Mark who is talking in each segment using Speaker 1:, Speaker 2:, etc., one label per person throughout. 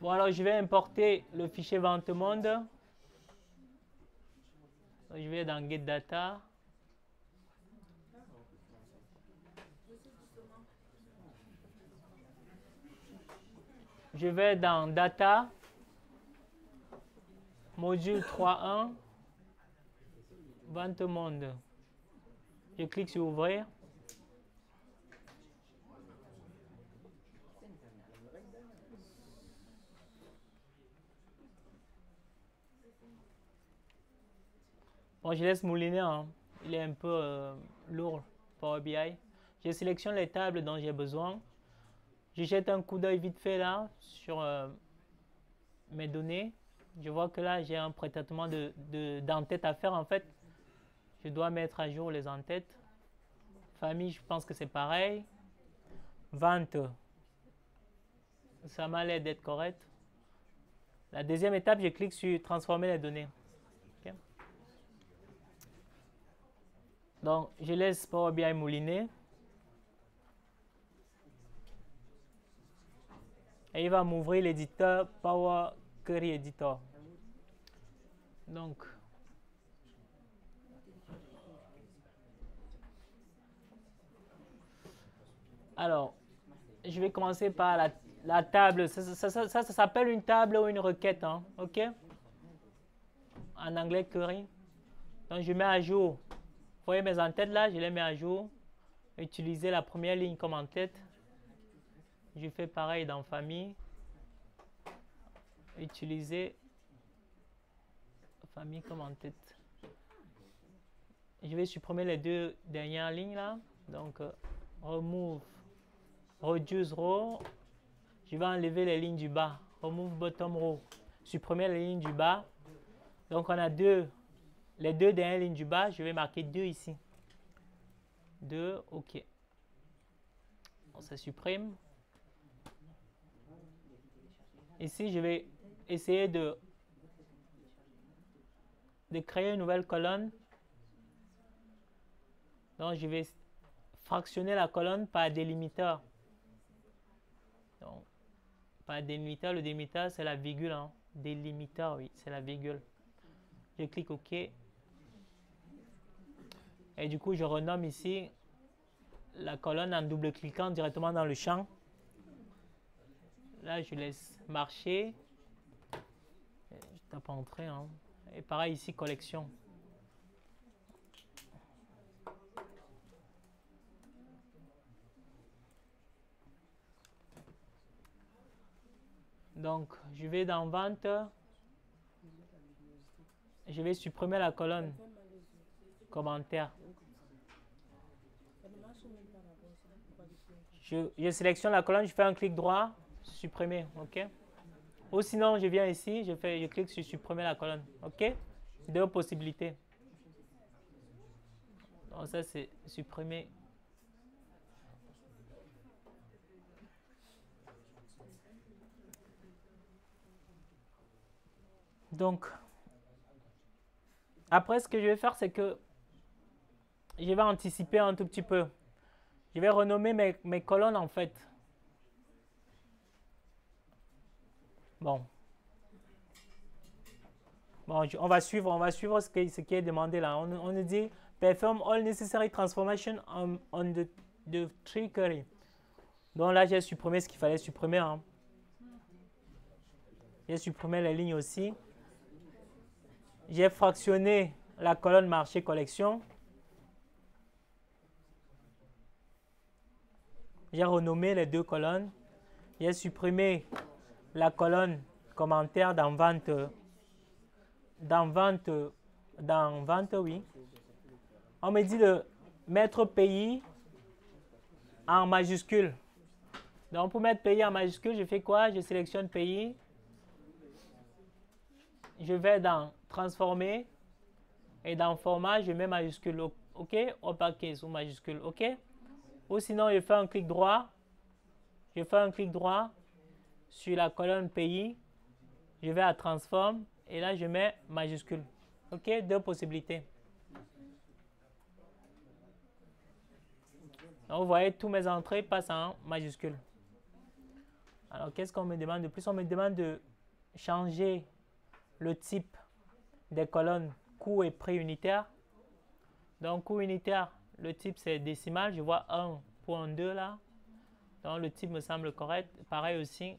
Speaker 1: Bon, alors je vais importer le fichier vente monde. Je vais dans Get Data. Je vais dans Data, module 3.1, vente monde. Je clique sur Ouvrir. Bon, je laisse mouliner, hein. Il est un peu lourd, Power BI. Je sélectionne les tables dont j'ai besoin. Je jette un coup d'œil vite fait là sur mes données. Je vois que là, j'ai un pré-traitement d'entête à faire en fait. Je dois mettre à jour les entêtes. Famille, je pense que c'est pareil. Vente, ça m'a l'air d'être correct. La deuxième étape, je clique sur transformer les données. Okay. Donc, je laisse Power BI mouliner. Et il va m'ouvrir l'éditeur Power Query Editor. Donc, alors, je vais commencer par la table. Ça s'appelle une table ou une requête, hein, OK? En anglais, query. Donc, je mets à jour. Vous voyez mes entêtes là, je les mets à jour. Utiliser la première ligne comme en-tête. Je fais pareil dans famille. Utiliser famille comme en-tête. Je vais supprimer les deux dernières lignes là. Donc, remove, reduce row. Je vais enlever les lignes du bas. Remove bottom row. Supprimer les lignes du bas. Donc, on a les deux dernières lignes du bas. Je vais marquer 2 ici. 2, OK. On se supprime. Ici, je vais essayer de créer une nouvelle colonne. Donc, je vais fractionner la colonne par délimiteur. Donc, par délimiteur, le délimiteur, c'est la virgule. Hein. Délimiteur, oui, c'est la virgule. Je clique OK. Et du coup, je renomme ici la colonne en double-cliquant directement dans le champ. Là, je laisse marcher. Je tape Entrée. Hein. Et pareil ici, collection. Donc, je vais dans Vente. Je vais supprimer la colonne commentaire. Je sélectionne la colonne, je fais un clic droit, supprimer, OK? Ou sinon, je viens ici, je clique sur supprimer la colonne, OK? 2 possibilités. Donc ça, c'est supprimer. Donc, après, ce que je vais faire, c'est que je vais anticiper un tout petit peu. Je vais renommer mes colonnes, en fait. Bon, on va suivre ce qui est demandé là. On nous dit perform all necessary transformation on the tree query. Donc là, j'ai supprimé ce qu'il fallait supprimer. Hein. J'ai supprimé les lignes aussi. J'ai fractionné la colonne marché collection. J'ai renommé les 2 colonnes. J'ai supprimé la colonne commentaire dans vente. Dans vente, oui. On me dit de mettre pays en majuscule. Donc, pour mettre pays en majuscule, je fais quoi? Je sélectionne pays. Je vais dans transformer. Et dans format, je mets majuscule. OK? Uppercase ou majuscule. OK? Ou sinon, je fais un clic droit. Je fais un clic droit sur la colonne pays. Je vais à transform. Et là, je mets majuscule. OK? 2 possibilités. Donc, vous voyez, tous mes entrées passent en majuscule. Alors, qu'est-ce qu'on me demande de plus? On me demande de changer le type des colonnes coût et prix unitaire. Donc, coût unitaire, le type c'est décimal. Je vois 1.2 là. Donc, le type me semble correct. Pareil aussi,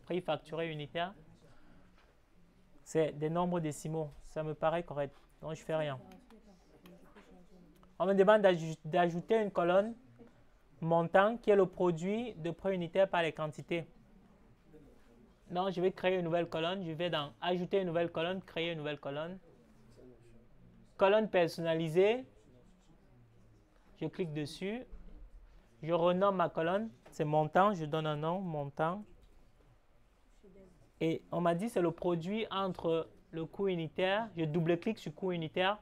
Speaker 1: prix facturé unitaire. C'est des nombres décimaux. Ça me paraît correct. Donc, je ne fais rien. On me demande d'ajouter une colonne montant qui est le produit de prix unitaire par les quantités. Donc, je vais créer une nouvelle colonne. Je vais dans ajouter une nouvelle colonne, créer une nouvelle colonne. Colonne personnalisée. Je clique dessus. Je renomme ma colonne. C'est montant. Je donne un nom, montant. Et on m'a dit c'est le produit entre le coût unitaire. Je double-clique sur coût unitaire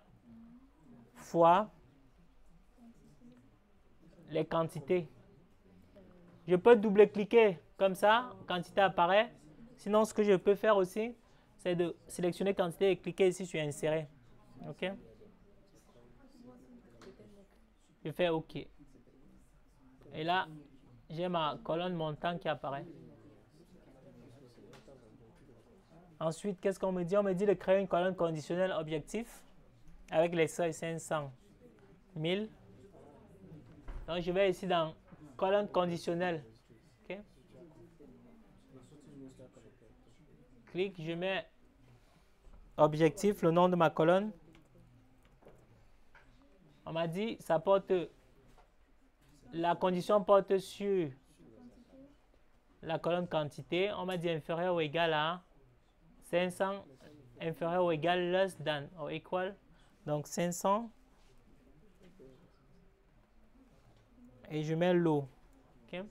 Speaker 1: fois les quantités. Je peux double-cliquer comme ça, quantité apparaît. Sinon, ce que je peux faire aussi, c'est de sélectionner quantité et cliquer ici sur insérer. OK? Je fais OK. Et là, j'ai ma colonne montant qui apparaît. Ensuite, qu'est-ce qu'on me dit? On me dit de créer une colonne conditionnelle objectif avec les seuils 500, 1000. Donc, je vais ici dans colonne conditionnelle. OK? Clique, je mets objectif, le nom de ma colonne. On m'a dit, ça porte, la condition porte sur la colonne quantité. On m'a dit inférieur ou égal à 500, inférieur ou égal less than ou equal. Donc 500. Et je mets low. Okay?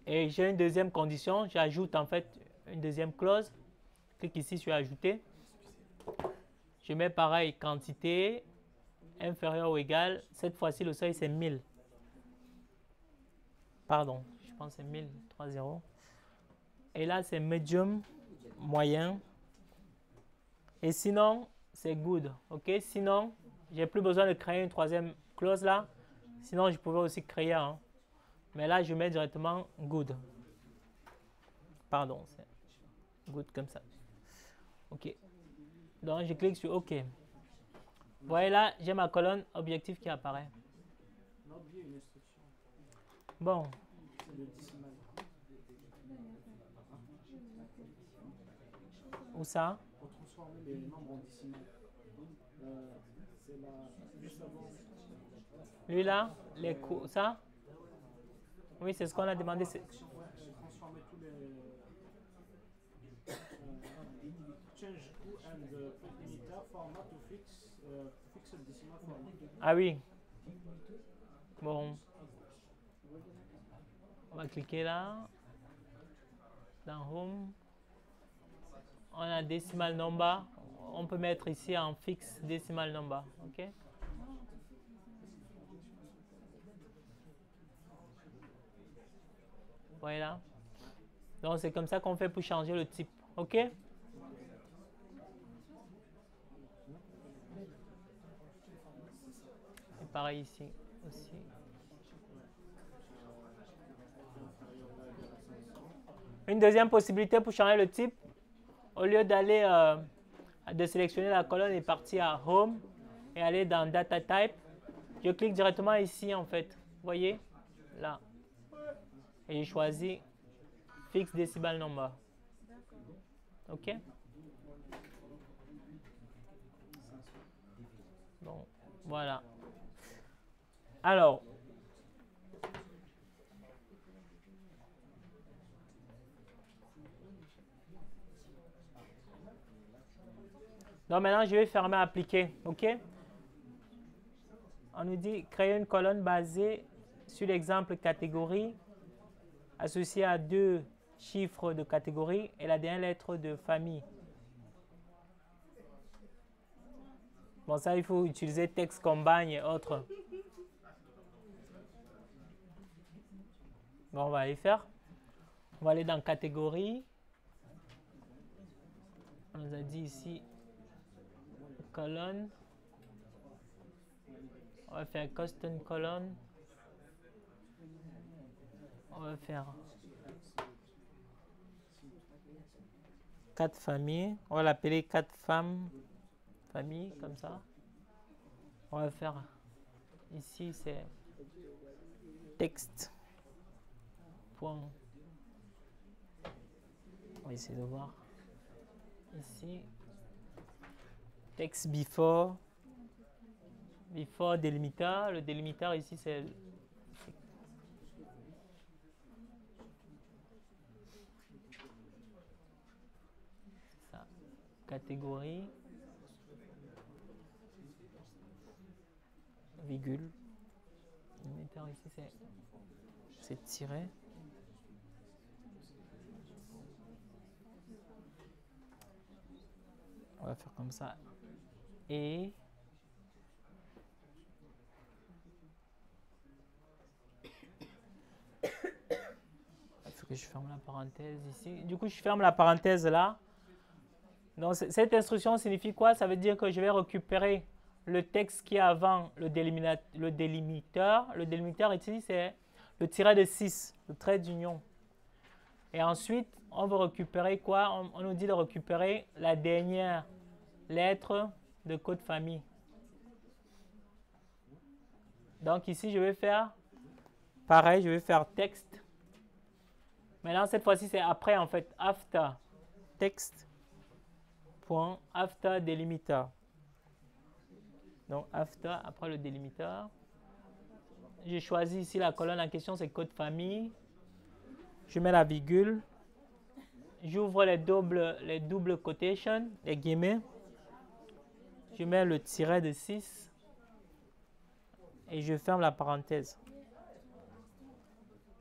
Speaker 1: Et j'ai une deuxième condition. J'ajoute en fait une deuxième clause. Clique ici sur ajouter. Je mets pareil quantité inférieur ou égal. Cette fois-ci, le seuil c'est 1000. Pardon, je pense que c'est 1000, 3,0. Et là, c'est medium, moyen. Et sinon, c'est good. OK? Sinon, j'ai plus besoin de créer une troisième clause là. Sinon, je pouvais aussi créer un. Mais là, je mets directement good. Pardon, c'est good comme ça. OK. Donc, je clique sur OK. Vous voyez là, j'ai ma colonne objectif qui apparaît. Bon. Où ça?
Speaker 2: Pour transformer les nombres en décimales.
Speaker 1: Lui là, les coûts, ça? Oui, c'est ce qu'on a demandé.
Speaker 2: J'ai transformé tous les change coût and unitaire format to fix decimal format.
Speaker 1: Ah oui. Bon. On va cliquer là. Dans Home. On a decimal number. On peut mettre ici en fixe decimal number. OK? Voilà. Donc, c'est comme ça qu'on fait pour changer le type. OK? Et pareil ici aussi. Une deuxième possibilité pour changer le type, au lieu d'aller de sélectionner la colonne et partir à Home et aller dans Data Type, je clique directement ici en fait. Vous voyez? Là. Et je choisis Fix Decimal Number. OK? Bon, voilà. Alors, donc maintenant, je vais fermer appliquer. OK? On nous dit créer une colonne basée sur l'exemple catégorie associée à deux chiffres de catégorie et la dernière lettre de famille. Bon, ça, il faut utiliser texte combine et autres. Bon, on va aller faire. On va aller dans catégorie. On nous a dit ici colonne. On va faire custom colonne. On va faire 4 familles. On va l'appeler 4 femmes. Famille, comme ça. On va faire ici, c'est texte. Point. On va essayer de voir. Ici, text before délimitateur. Le délimitateur ici, c'est ça. Catégorie. Virgule. Délimitateur ici, c'est tiré. On va faire comme ça. Et il faut que je ferme la parenthèse ici. Du coup, je ferme la parenthèse là. Donc, cette instruction signifie quoi? Ça veut dire que je vais récupérer le texte qui est avant le délimiteur. Le délimiteur ici, c'est le tiret de 6, le trait d'union. Et ensuite, on veut récupérer quoi? On nous dit de récupérer la dernière lettre de code famille. Donc ici, je vais faire pareil, je vais faire texte. Maintenant, cette fois-ci, c'est après en fait. After text. Point after délimitateur. Donc after, après le délimiteur. J'ai choisi ici la colonne en question, c'est code famille. Je mets la virgule. J'ouvre les doubles quotations, les guillemets. Je mets le tiret de 6 et je ferme la parenthèse.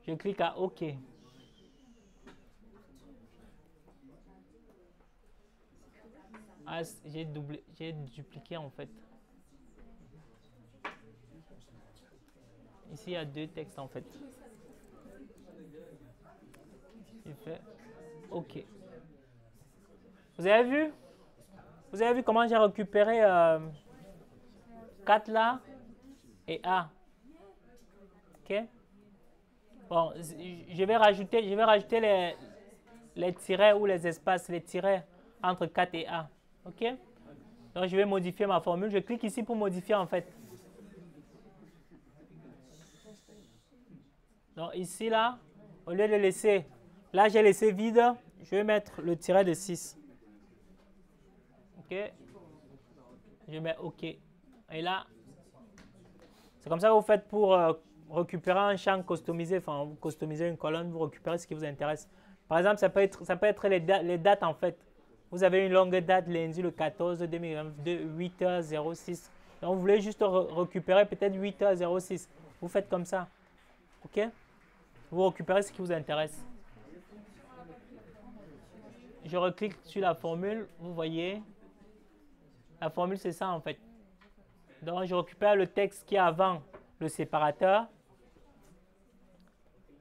Speaker 1: Je clique à OK. Ah, j'ai dupliqué en fait. Ici, il y a 2 textes en fait. Je fais OK. Vous avez vu? Vous avez vu comment j'ai récupéré 4 là et A. OK? Bon, je vais rajouter les tirets ou les espaces, les tirets entre 4 et A. OK? Donc, je vais modifier ma formule. Je clique ici pour modifier en fait. Donc, ici, là, au lieu de laisser, là, j'ai laissé vide, je vais mettre le tiret de 6. OK? Je mets OK. Et là, c'est comme ça que vous faites pour récupérer un champ customisé, enfin, vous customisez une colonne, vous récupérez ce qui vous intéresse. Par exemple, ça peut être les dates en fait. Vous avez une longue date, lundi le 14 2022, 8h06. Donc, vous voulez juste récupérer peut-être 8h06. Vous faites comme ça. OK? Vous récupérez ce qui vous intéresse. Je reclique sur la formule, vous voyez. La formule, c'est ça en fait. Donc, je récupère le texte qui est avant le séparateur.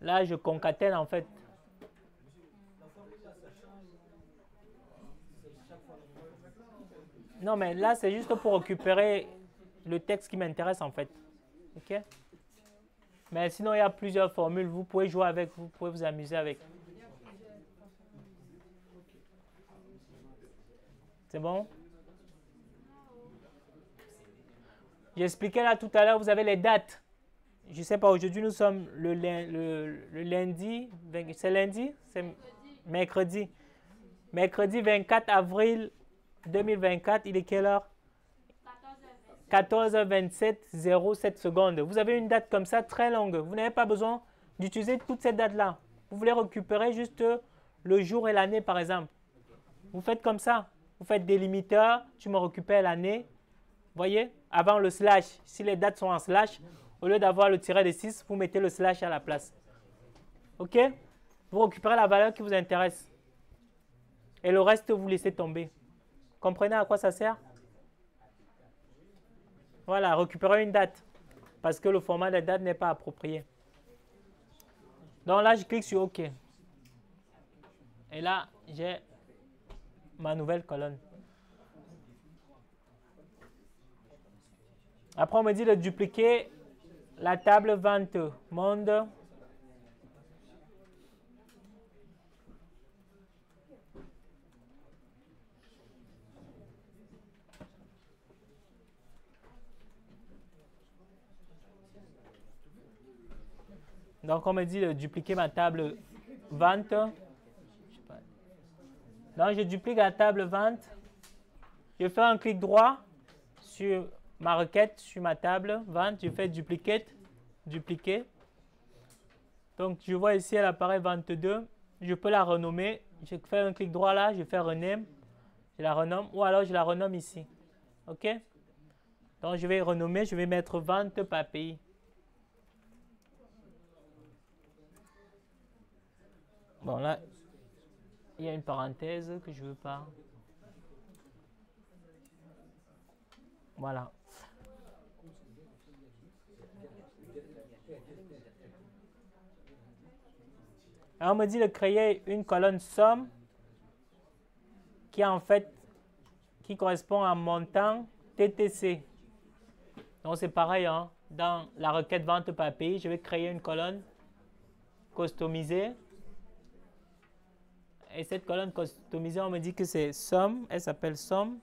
Speaker 1: Là, je concatène en fait. Non, mais là, c'est juste pour récupérer le texte qui m'intéresse en fait. OK? Mais sinon, il y a plusieurs formules. Vous pouvez jouer avec, vous pouvez vous amuser avec. C'est bon? J'expliquais là tout à l'heure, vous avez les dates. Je ne sais pas, aujourd'hui nous sommes le lundi, c'est lundi? C'est mercredi. Mercredi 24 avril 2024, il est quelle heure? 14h27, 07 secondes. Vous avez une date comme ça très longue. Vous n'avez pas besoin d'utiliser toutes ces dates-là. Vous voulez récupérer juste le jour et l'année par exemple. Vous faites comme ça. Vous faites délimiteur, tu me récupères l'année. Voyez, avant le slash, si les dates sont en slash, au lieu d'avoir le tiret de 6, vous mettez le slash à la place. OK? Vous récupérez la valeur qui vous intéresse. Et le reste, vous laissez tomber. Comprenez à quoi ça sert? Voilà, récupérer une date. Parce que le format de date n'est pas approprié. Donc là, je clique sur OK. Et là, j'ai ma nouvelle colonne. Après, on me dit de dupliquer la table vente monde. Donc, on me dit de dupliquer ma table vente. Donc, je duplique la table vente. Je fais un clic droit sur ma requête, sur ma table vente. Je fais duplicate, dupliquer. Donc, je vois ici, elle apparaît 22. Je peux la renommer. Je fais un clic droit là, je fais rename. Je la renomme ou alors je la renomme ici. OK? Donc, je vais renommer, je vais mettre vente par pays. Bon, là, il y a une parenthèse que je ne veux pas. Voilà. Alors, on me dit de créer une colonne somme qui correspond à un montant TTC. Donc, c'est pareil, hein. Dans la requête vente par pays, je vais créer une colonne customisée. Et cette colonne customisée, on me dit que c'est somme, elle s'appelle somme,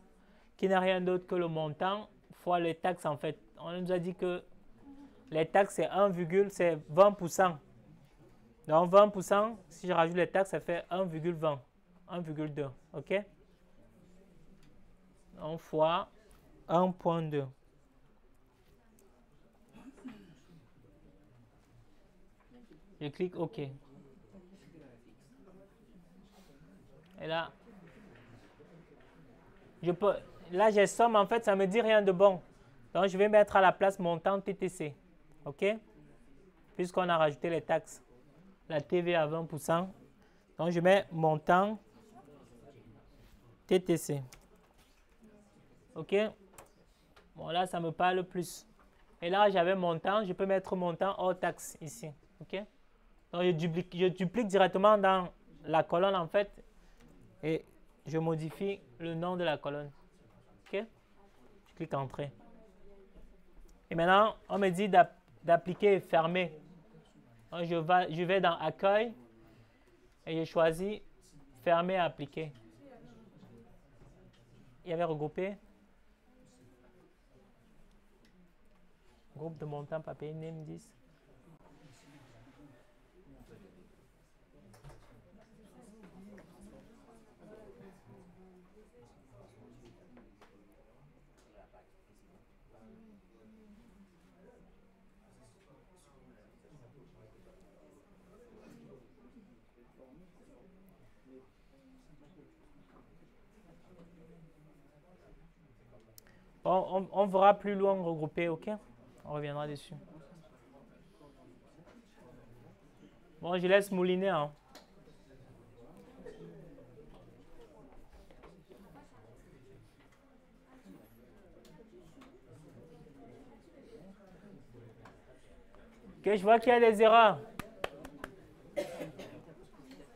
Speaker 1: qui n'est rien d'autre que le montant fois les taxes en fait. On nous a dit que les taxes c'est 20%. Donc 20%, si je rajoute les taxes, ça fait 1,20, 1,2, ok? Donc fois 1,2. Je clique OK. Et là, là j'ai somme, en fait, ça ne me dit rien de bon. Donc, je vais mettre à la place montant TTC. OK? Puisqu'on a rajouté les taxes. La TV à 20%. Donc, je mets montant TTC. OK? Bon, là, ça me parle plus. Et là, j'avais montant. Je peux mettre montant hors taxe ici. OK? Donc, je duplique directement dans la colonne, en fait. Et je modifie le nom de la colonne. OK? Je clique Entrée. Et maintenant, on me dit d'appliquer et fermer. Donc, je vais dans Accueil et je choisis Fermer et appliquer. Il y avait regroupé. Groupe de montant papier, name 10. On verra plus loin regrouper, ok? On reviendra dessus. Bon, je laisse mouliner. Hein. Ok, je vois qu'il y a des erreurs.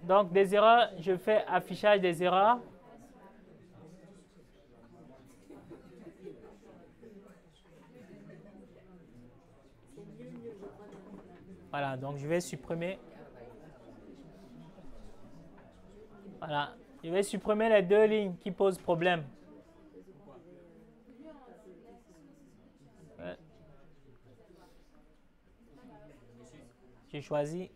Speaker 1: Donc, des erreurs, je fais affichage des erreurs. Voilà, donc je vais supprimer. Voilà, je vais supprimer les deux lignes qui posent problème. Ouais. J'ai choisi.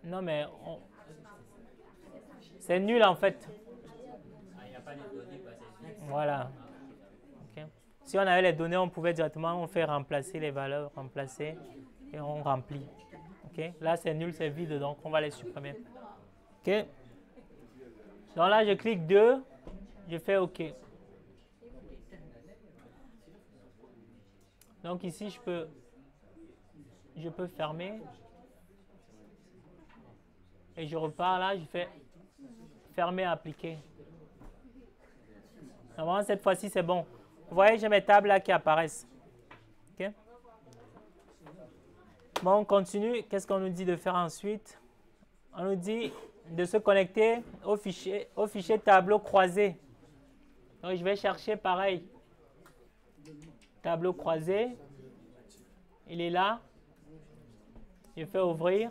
Speaker 1: Non, mais c'est nul en fait. Voilà. Okay. Si on avait les données, on pouvait directement faire remplacer les valeurs, remplacer et on remplit. Okay. Là, c'est nul, c'est vide, donc on va les supprimer. Ok. Donc là, je clique 2, je fais OK. Donc ici, je peux fermer. Et je repars là, je fais fermer, appliquer. Normalement, cette fois-ci, c'est bon. Vous voyez, j'ai mes tables là qui apparaissent. OK? Bon, on continue. Qu'est-ce qu'on nous dit de faire ensuite? On nous dit de se connecter au fichier tableau croisé. Donc, je vais chercher pareil. Tableau croisé. Il est là. Je fais ouvrir.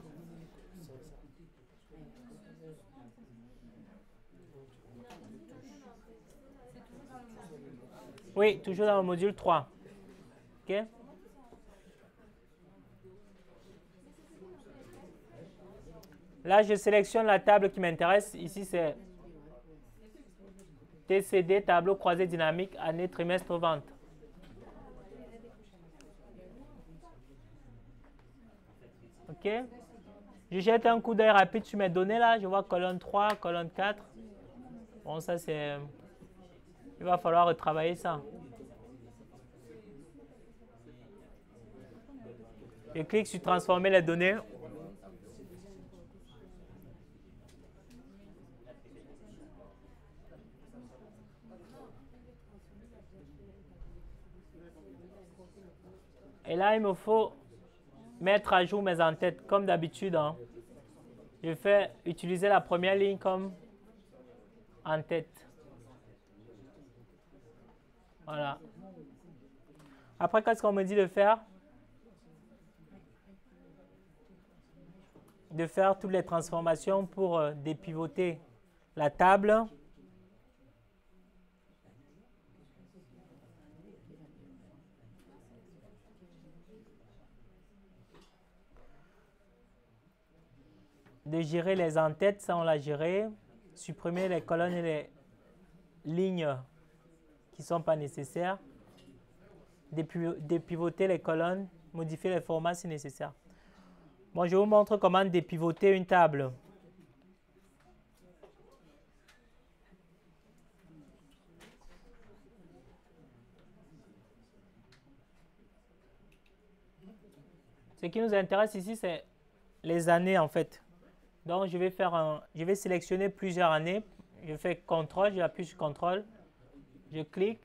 Speaker 1: Oui, toujours dans le module 3. OK? Là, je sélectionne la table qui m'intéresse. Ici, c'est TCD, tableau croisé dynamique, année, trimestre, vente. OK? Je jette un coup d'œil rapide sur mes données là. Je vois colonne 3, colonne 4. Bon, ça c'est... Il va falloir retravailler ça. Je clique sur transformer les données. Et là, il me faut mettre à jour mes en-têtes, comme d'habitude. Hein. Je fais utiliser la première ligne comme en-tête. Voilà. Après, qu'est-ce qu'on me dit de faire? De faire toutes les transformations pour dépivoter la table. De gérer les en-têtes, ça on l'a géré. Supprimer les colonnes et les lignes qui ne sont pas nécessaires. Dépivoter les colonnes, modifier les formats si nécessaire. Bon, je vous montre comment dépivoter une table. Ce qui nous intéresse ici, c'est les années en fait. Donc, je vais sélectionner plusieurs années. Je fais CTRL, j'appuie sur CTRL. Je clique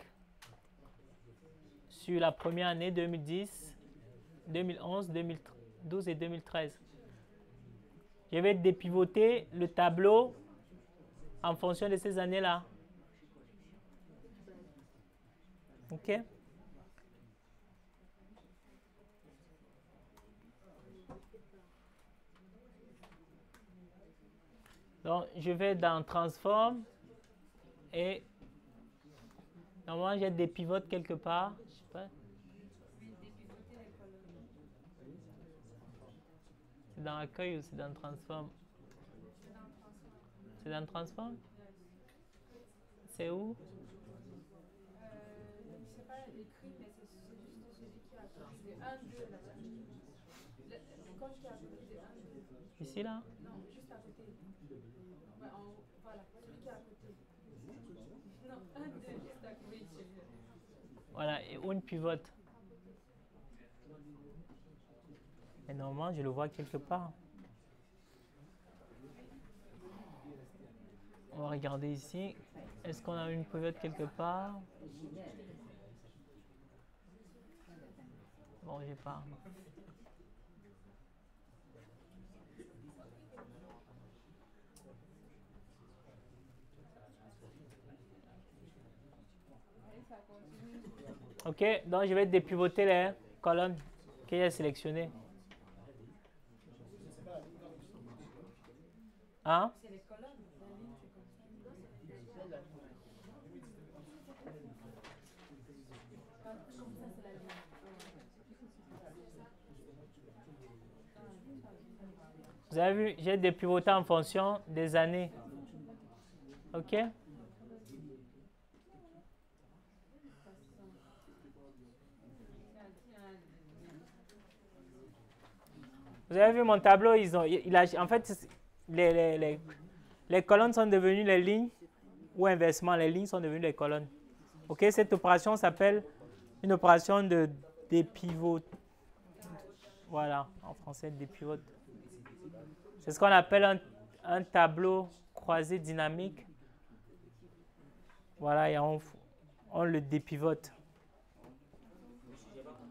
Speaker 1: sur la première année 2010, 2011, 2012 et 2013. Je vais dépivoter le tableau en fonction de ces années-là. OK? Donc, je vais dans Transform et normalement, j'ai des pivotes quelque part. Je sais pas. C'est dans Accueil ou c'est dans Transform? C'est dans Transform? C'est où?
Speaker 3: Je ne sais pas l'écrit, mais c'est juste celui qui a c'est 1, 2 là-bas. Le coche qui a à côté de 1, 2.
Speaker 1: Ici, là?
Speaker 3: Non, juste à côté. Ouais, voilà, celui qui est à côté. Non, 1, 2, juste à côté.
Speaker 1: Voilà, et une pivote. Et normalement, je le vois quelque part. On va regarder ici. Est-ce qu'on a une pivote quelque part? Bon, j'ai pas. OK, donc je vais dépivoter les colonnes que j'ai sélectionnées. Hein?
Speaker 3: C'est les colonnes, la ligne, c'est comme ça. Comme ça, c'est la ligne.
Speaker 1: Vous avez vu, j'ai dépivoté en fonction des années. OK? Vous avez vu mon tableau, en fait, les colonnes sont devenues les lignes, ou inversement, les lignes sont devenues les colonnes. OK, cette opération s'appelle une opération de dépivot. Voilà, en français, dépivote. C'est ce qu'on appelle un tableau croisé dynamique. Voilà, et on le dépivote.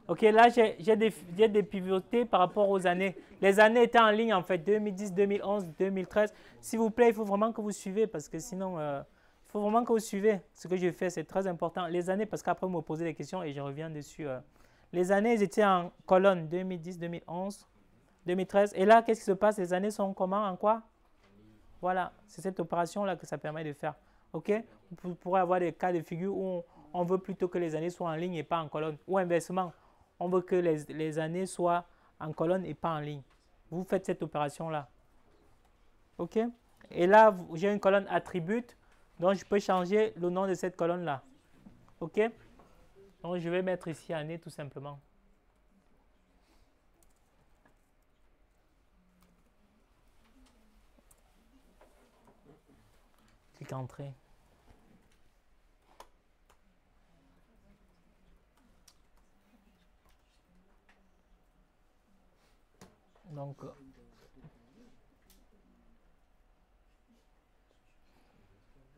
Speaker 1: OK, là, j'ai dépivoté par rapport aux années. Les années étaient en ligne, en fait, 2010, 2011, 2013. S'il vous plaît, il faut vraiment que vous suivez, parce que sinon, il faut vraiment que vous suivez ce que je fais. C'est très important. Les années, parce qu'après, vous me posez des questions et je reviens dessus. Les années, elles étaient en colonne 2010, 2011, 2013. Et là, qu'est-ce qui se passe? Les années sont comment? En quoi? Voilà, c'est cette opération-là que ça permet de faire. OK? Vous pourrez avoir des cas de figure où on veut plutôt que les années soient en ligne et pas en colonne. Ou inversement, on veut que les années soient en colonne et pas en ligne. Vous faites cette opération-là. OK? Et là, j'ai une colonne attribute, donc je peux changer le nom de cette colonne-là. OK? Donc, je vais mettre ici année tout simplement. Clique entrée. Donc,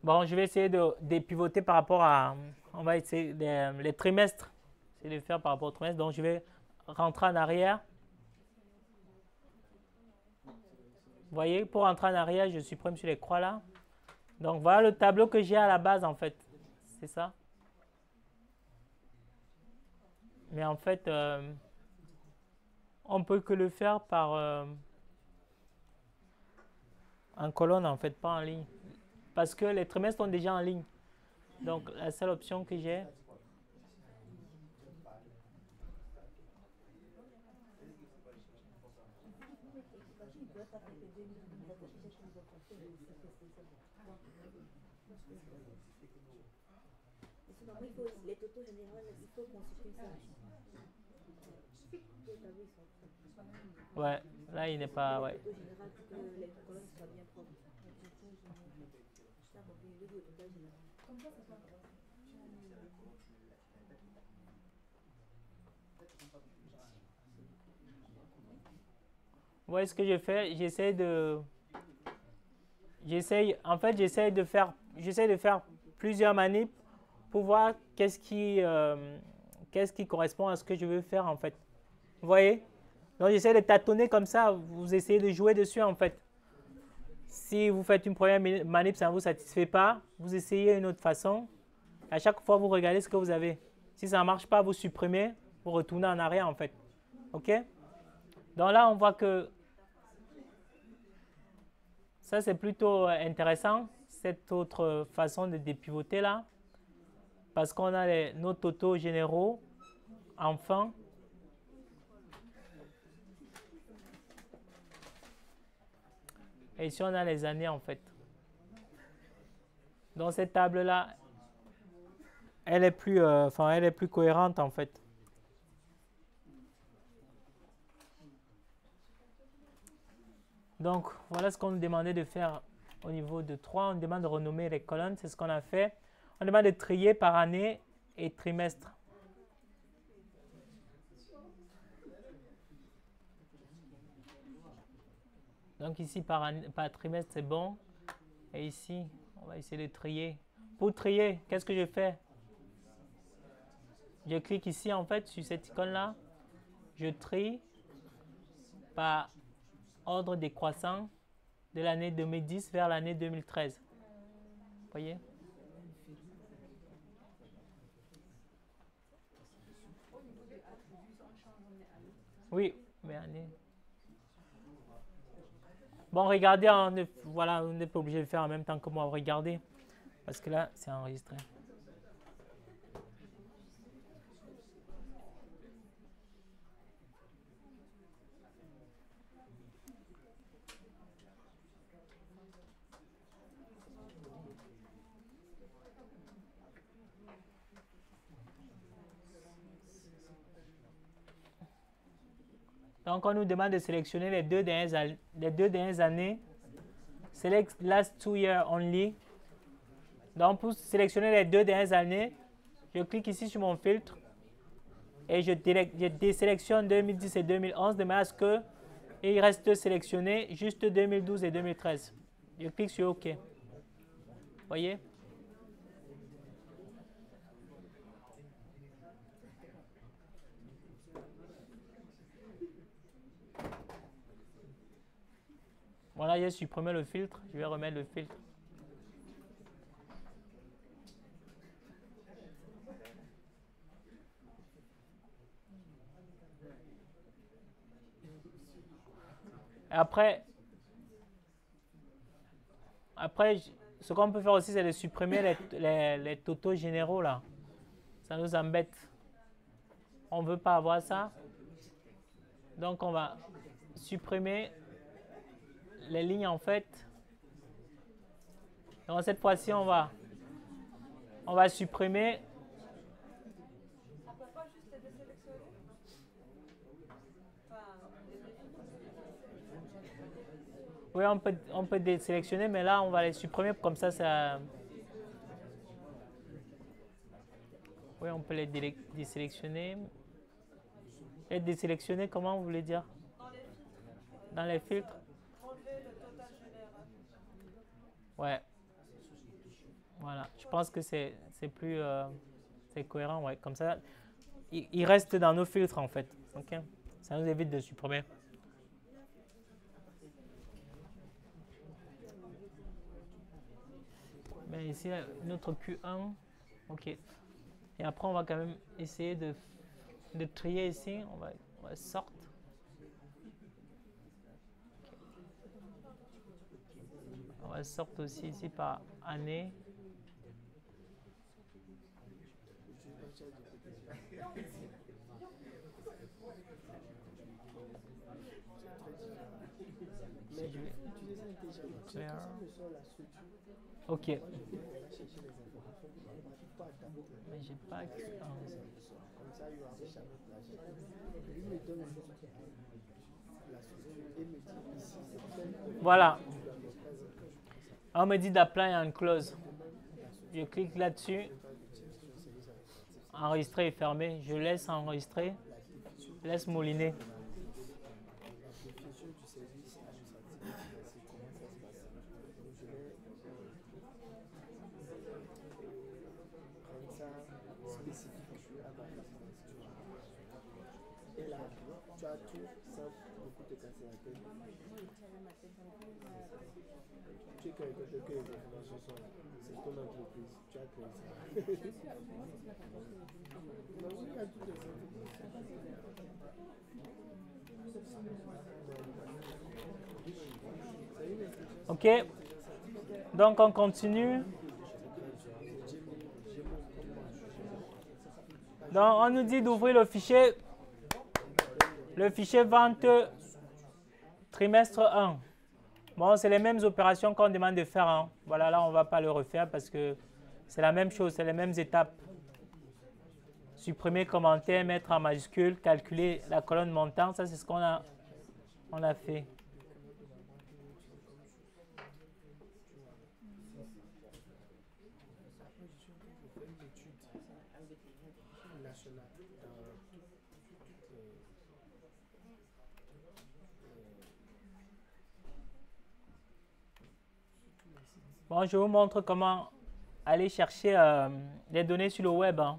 Speaker 1: bon, je vais essayer de pivoter par rapport à, on va essayer les trimestres. C'est de faire par rapport au trimestre. Donc, je vais rentrer en arrière. Vous voyez, pour rentrer en arrière, je supprime sur les croix là. Donc, voilà le tableau que j'ai à la base en fait. C'est ça. Mais en fait, on peut que le faire par en colonne en fait, pas en ligne. Parce que les trimestres sont déjà en ligne. Donc, la seule option que j'ai,
Speaker 4: les totaux généraux, il faut consulter ça.
Speaker 1: ouais, là il n'est pas, ouais.
Speaker 4: Les totaux généraux pour que les colonnes soient bien propres. Ça, on peut le total général.
Speaker 3: Comme ça, c'est pas grave.
Speaker 1: Vous voyez ce que je fais? J'essaie de faire plusieurs manips pour voir qu'est-ce qui correspond à ce que je veux faire en fait. Vous voyez? Donc j'essaie de tâtonner comme ça, vous essayez de jouer dessus en fait. Si vous faites une première manip, ça ne vous satisfait pas, vous essayez une autre façon. À chaque fois, vous regardez ce que vous avez. Si ça ne marche pas, vous supprimez, vous retournez en arrière en fait. OK? Donc là, on voit que ça, c'est plutôt intéressant, cette autre façon de dépivoter là, parce qu'on a nos totaux généraux, enfin. Et ici, on a les années en fait. Donc cette table-là, elle est plus cohérente en fait. Donc, voilà ce qu'on nous demandait de faire au niveau de 3. On demande de renommer les colonnes, c'est ce qu'on a fait. On demande de trier par année et trimestre. Donc ici, par trimestre, c'est bon. Et ici, on va essayer de trier. Pour trier, qu'est-ce que je fais? Je clique ici, en fait, sur cette icône-là. Je trie par ordre décroissant de l'année 2010 vers l'année 2013. Vous voyez? Oui, mais année. Bon, regardez, voilà, on n'est pas obligé de faire en même temps que moi. Regardez, parce que là, c'est enregistré. Donc, on nous demande de sélectionner les deux dernières années. Select last 2 years only. Donc, pour sélectionner les 2 dernières années, je clique ici sur mon filtre et je désélectionne 2010 et 2011 de manière à ce qu'il reste sélectionné juste 2012 et 2013. Je clique sur OK. Vous voyez? Voilà, j'ai supprimé le filtre. Je vais remettre le filtre. Après, ce qu'on peut faire aussi, c'est de supprimer les totaux généraux là. Ça nous embête. On ne veut pas avoir ça. Donc, on va supprimer les lignes en fait Donc cette fois-ci, on va supprimer.
Speaker 3: On peut pas juste les désélectionner?
Speaker 1: Oui, on peut désélectionner, mais là, on va les supprimer comme ça. Oui, on peut les désélectionner. Et désélectionner, comment vous voulez dire? Dans les filtres.
Speaker 3: Enlever le total général.
Speaker 1: Ouais. Voilà. Je pense que c'est plus c'est cohérent, ouais. Comme ça, il reste dans nos filtres en fait. Ok. Ça nous évite de supprimer. Mais ici, notre Q1. Ok. Et après, on va quand même essayer de trier ici. On va sortir. On va sortir aussi ici par année.
Speaker 5: Mais utiliser l'intelligence artificielle, quelle que soit la structure,
Speaker 1: Ok.
Speaker 5: on va chercher les informations, on ne va pas adapter.
Speaker 1: Mais j'ai pas Q1.
Speaker 5: Comme ça, il n'y aura jamais plagié. Il me donne juste la structure et me dit ici, c'est tel.
Speaker 1: Voilà. On me dit d'apply un clause. Je clique là-dessus. Enregistrer et fermer. Je laisse enregistrer. Je laisse mouliner.
Speaker 5: La définition du service administratif, c'est comment ça se passe. Donc, je vais rendre ça spécifique à ma situation. Et là, tu as tout sans beaucoup te casser la tête. Tu es quelqu'un que les informations sont là. C'est ton entreprise. Tu as créé ça. Non, oui, il y a toutes les informations.
Speaker 1: Ok. Donc on continue. Donc on nous dit d'ouvrir le fichier vente trimestre 1. Bon, c'est les mêmes opérations qu'on demande de faire. Hein. Voilà, là on ne va pas le refaire parce que c'est la même chose, c'est les mêmes étapes. Supprimer, commenter, mettre en majuscule, calculer la colonne montante, ça c'est ce qu'on a fait. Bon, je vous montre comment aller chercher les données sur le web. Hein.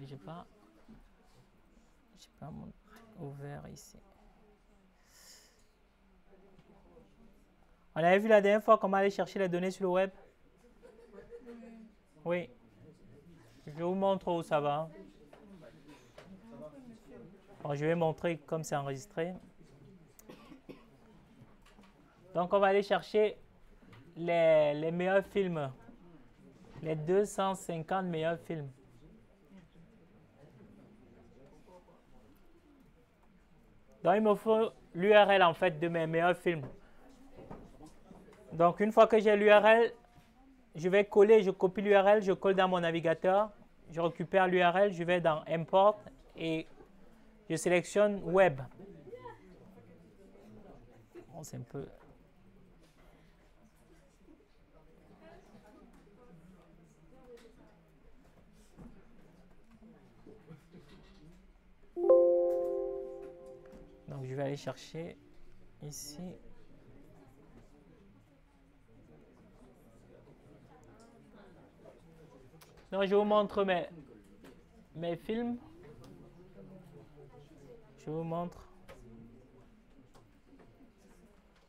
Speaker 1: J'ai pas ouvert ici. On avait vu la dernière fois comment aller chercher les données sur le web? Oui. Je vous montre où ça va. Bon, je vais montrer comme c'est enregistré. Donc, on va aller chercher les meilleurs films. Les 250 meilleurs films. Donc, il me faut l'URL en fait de mes meilleurs films. Donc, une fois que j'ai l'URL, je vais coller, je copie l'URL, je colle dans mon navigateur, je récupère l'URL, je vais dans Import et je sélectionne Web. Bon, c'est un peu... Donc, je vais aller chercher ici. Donc, je vous montre mes films. Je vous montre.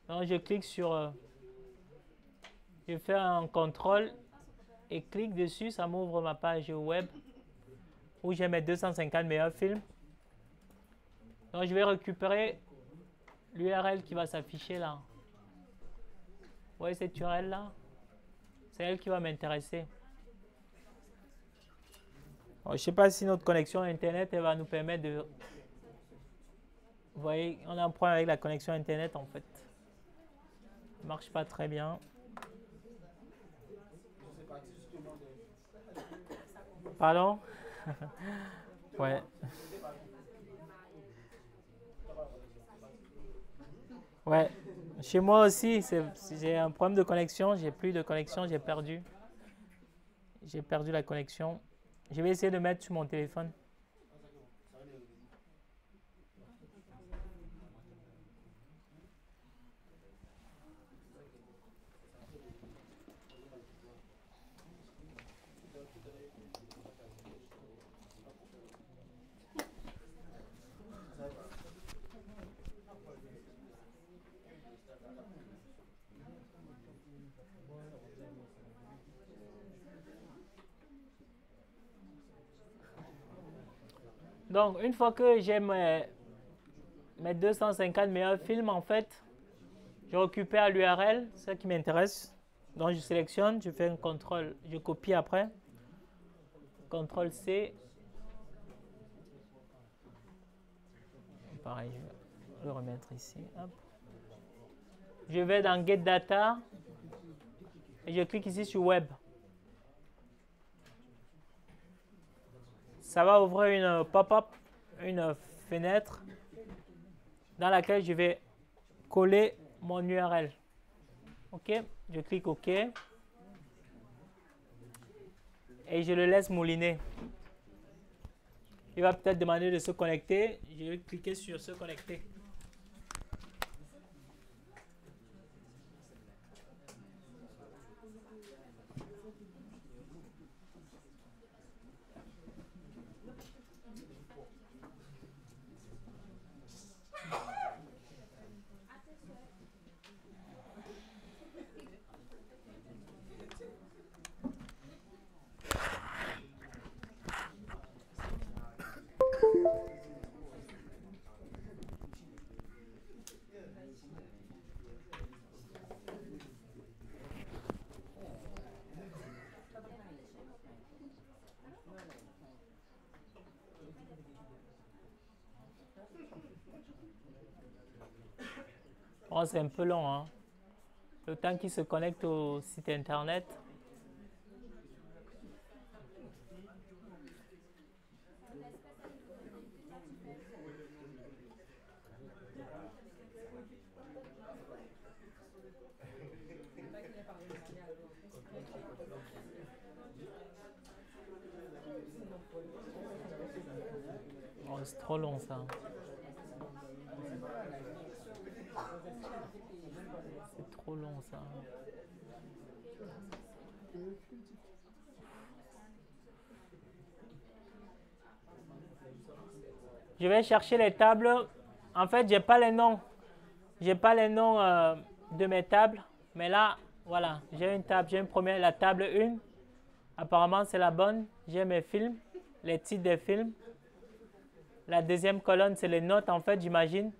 Speaker 1: Donc, je clique sur... je fais un contrôle et clique dessus. Ça m'ouvre ma page web où j'ai mes 250 meilleurs films. Donc, je vais récupérer l'URL qui va s'afficher là. Vous voyez cette URL là? C'est elle qui va m'intéresser. Je ne sais pas si notre connexion Internet elle va nous permettre de... Oui, c'est bon. Donc, je vais aller chercher l'URL. Je vais coller l'URL. Je vais dans Import et je sélectionne Web. Je vais dans Import et je sélectionne Web. Donc, une fois que j'ai l'URL, je vais coller Vous voyez, on a un problème avec la connexion Internet en fait. Ça ne marche pas très bien. Pardon? Ouais. Ouais. Chez moi aussi, j'ai un problème de connexion. J'ai plus de connexion, j'ai perdu. J'ai perdu la connexion. Je vais essayer de mettre sur mon téléphone. Donc, une fois que j'ai mes 250 meilleurs films, en fait, je récupère l'URL, ce qui m'intéresse. Donc, je sélectionne, je fais un contrôle, je copie après. CTRL C. Pareil, je vais le remettre ici. Hop. Je vais dans Get Data et je clique ici sur Web. Ça va ouvrir une pop-up, une fenêtre dans laquelle je vais coller mon URL. OK, je clique OK et je le laisse mouliner. Il va peut-être demander de se connecter. Je vais cliquer sur se connecter. Oh, c'est un peu long, hein. Le temps qu'il se connecte au site internet. Oh, c'est trop long ça. C'est trop long ça. Je vais chercher les tables. En fait, j'ai pas les noms. J'ai pas les noms de mes tables. Mais là, voilà, j'ai une table. J'ai une première, la table 1. Apparemment, c'est la bonne. J'ai mes films, les titres des films. La deuxième colonne, c'est les notes, en fait, j'imagine.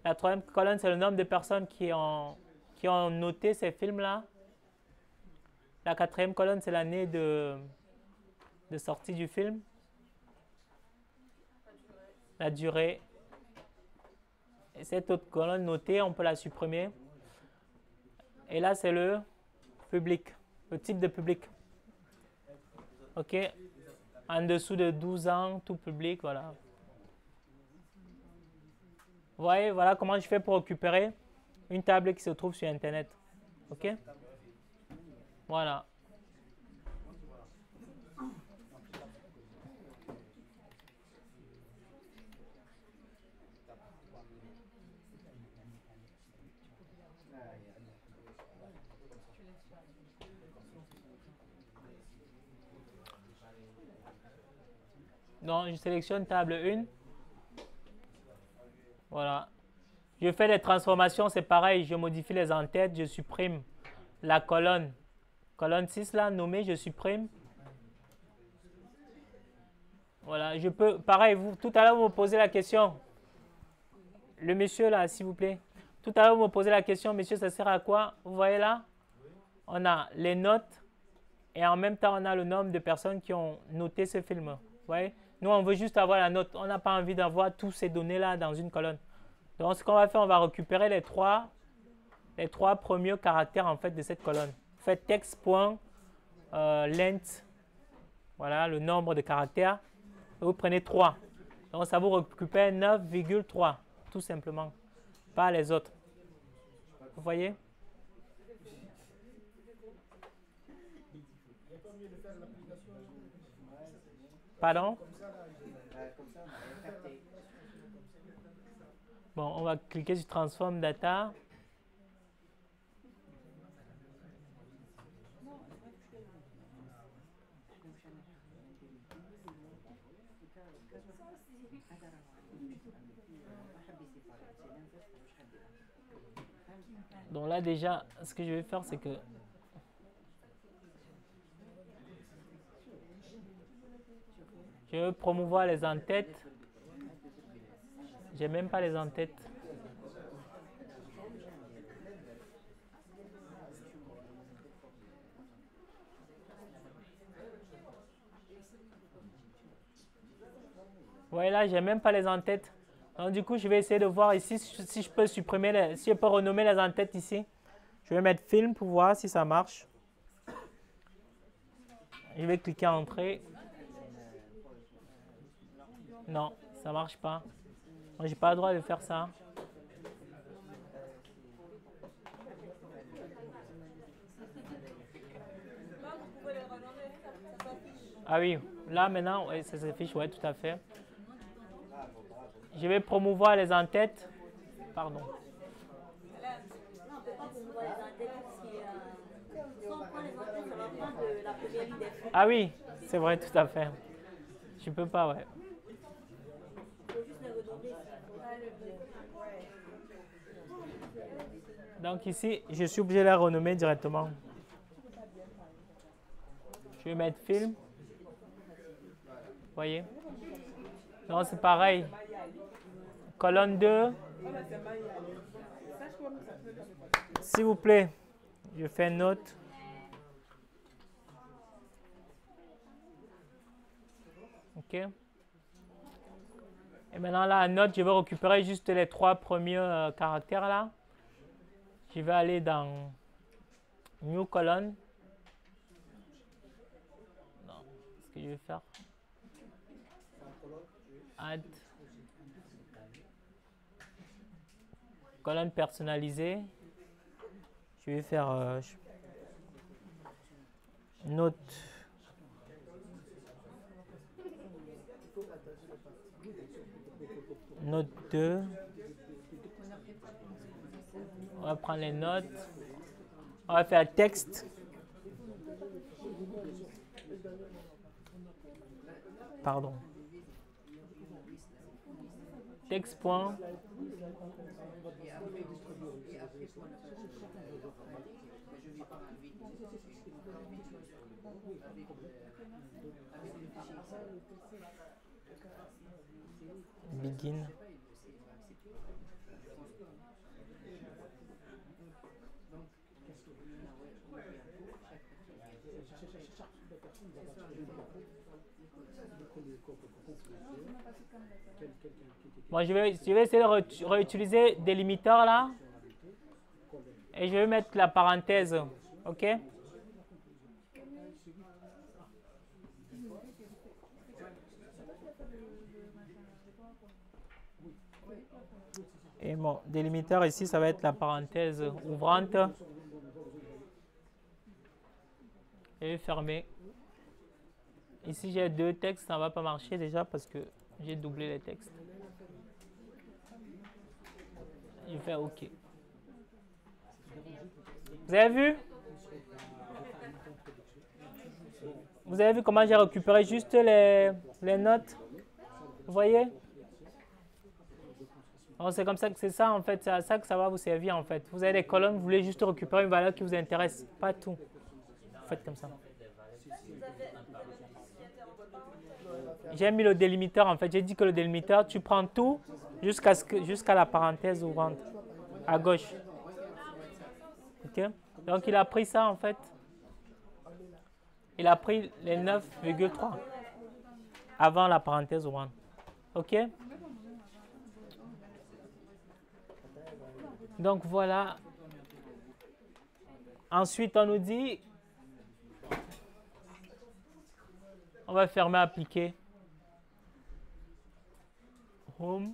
Speaker 1: La troisième colonne, c'est le nombre de personnes qui ont noté ces films-là. La quatrième colonne, c'est l'année de sortie du film. La durée. Et cette autre colonne notée, on peut la supprimer. Et là, c'est le public, le type de public. OK. En dessous de 12 ans, tout public, voilà. Vous voyez, voilà comment je fais pour récupérer une table qui se trouve sur Internet. OK? Voilà. Donc, je sélectionne table 1. Voilà. Je fais des transformations, c'est pareil. Je modifie les en-têtes, je supprime la colonne. Colonne 6, là, nommée, je supprime. Voilà, je peux... Pareil, vous, tout à l'heure, vous me posez la question. Le monsieur, là, s'il vous plaît. Tout à l'heure, vous me posez la question, monsieur, ça sert à quoi? Vous voyez là? On a les notes et en même temps, on a le nombre de personnes qui ont noté ce film. Vous voyez? Nous, on veut juste avoir la note. On n'a pas envie d'avoir tous ces données-là dans une colonne. Donc, ce qu'on va faire, on va récupérer les trois premiers caractères en fait, de cette colonne. Faites text.length, voilà le nombre de caractères. Et vous prenez 3. Donc, ça vous récupère 9,3, tout simplement. Pas les autres. Vous voyez? Pardon? Bon, on va cliquer sur Transform Data. Donc là déjà, ce que je vais faire, c'est que je veux promouvoir les en-têtes. J'ai même pas les en-têtes. Ouais, là, j'ai même pas les en-têtes. Donc du coup, je vais essayer de voir ici si je peux supprimer, si je peux renommer les en-têtes ici. Je vais mettre film pour voir si ça marche. Je vais cliquer Entrée. Non, ça marche pas. Moi, j'ai pas le droit de faire ça. Ah oui, là maintenant, ouais, ça s'affiche, ouais, tout à fait. Je vais promouvoir les en-têtes. Pardon.
Speaker 4: Non, on ne peut pas promouvoir les en-têtes si on prend les en-têtes, ça va prendre de la première ligne des flux.
Speaker 1: Ah oui, c'est vrai, tout à fait. Je peux pas, ouais.
Speaker 4: Il faut juste les renommer.
Speaker 1: Donc ici, je suis obligé de la renommer directement. Je vais mettre film. Vous voyez? Non, c'est pareil. Colonne 2. S'il vous plaît, je fais une note. OK. Et maintenant, la note, je vais récupérer juste les 3 premiers caractères là. Je vais aller dans New Column. Non, ce que je vais faire. Add. Colonne personnalisée. Je vais faire note. Note 2. On va prendre les notes. On va faire texte. Pardon. Texte point. Begin. Bon, je vais essayer de réutiliser des limiteurs là. Et je vais mettre la parenthèse. OK? Et bon, délimiteur ici, ça va être la parenthèse ouvrante. Et fermer. Ici, j'ai 2 textes, ça ne va pas marcher déjà parce que j'ai doublé les textes. Je fais OK. Vous avez vu? Vous avez vu comment j'ai récupéré juste les notes? Vous voyez? C'est comme ça que c'est ça en fait, c'est à ça que ça va vous servir en fait. Vous avez des colonnes, vous voulez juste récupérer une valeur qui vous intéresse, pas tout. Vous faites comme ça. J'ai mis le délimiteur en fait, j'ai dit que le délimiteur, tu prends tout jusqu'à la parenthèse ouvrante, à gauche. OK? Donc il a pris ça en fait. Il a pris les 9,3. avant la parenthèse one. OK? Donc voilà. Ensuite, on nous dit, on va fermer appliquer. Home,